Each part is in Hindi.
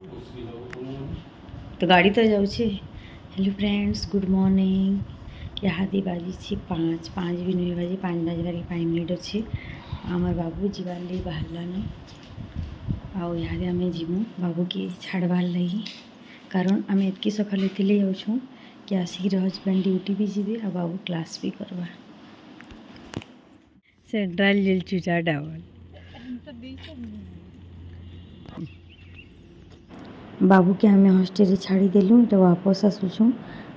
तो गाड़ी तो जाऊँ। Hello friends, good morning. यहाँ बाजी 5 भी नुहे बाजी 5 बाजबार 5 मिनिट अच्छे। आमर बाबू जीवार लगी बाहरलान आउ आम जीमु बाबू की छाड़बार लगी, कारण आम एतकी सकाल एतिले जाऊँ कि आसिक हजबैंड ड्यूटी भी जी आ बाबू क्लास भी करवा सेंट्रल जेल चुचा डावल बाबू के आम हस्टेल छाड़ी देलु। तो वापस आसुचु।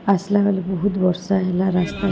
आसला बेले बहुत वर्षा है रास्ता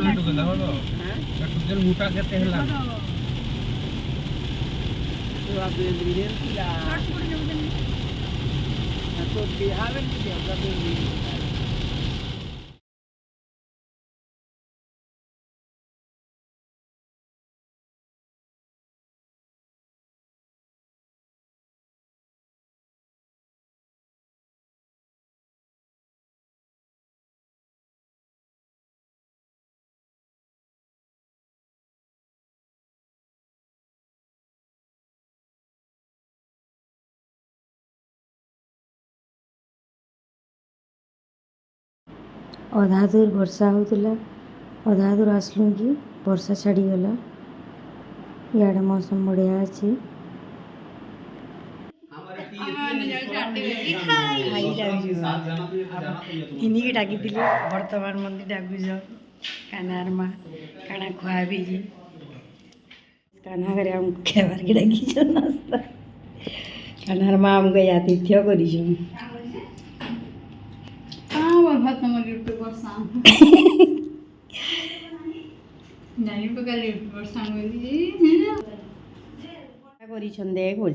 अधा दूर वर्षा होता, अधा दूर आसलू कि वर्षा छाड़ीगला। इे मौसम बढ़िया अच्छे। इन्हीं डाकी बर्तमान मंदिर डाकुज कानार माँ काना खुआ भी काना घरे आम खेबार के डाकी नास्ता कानार माँ आमको आतिथ्य कर देख बोल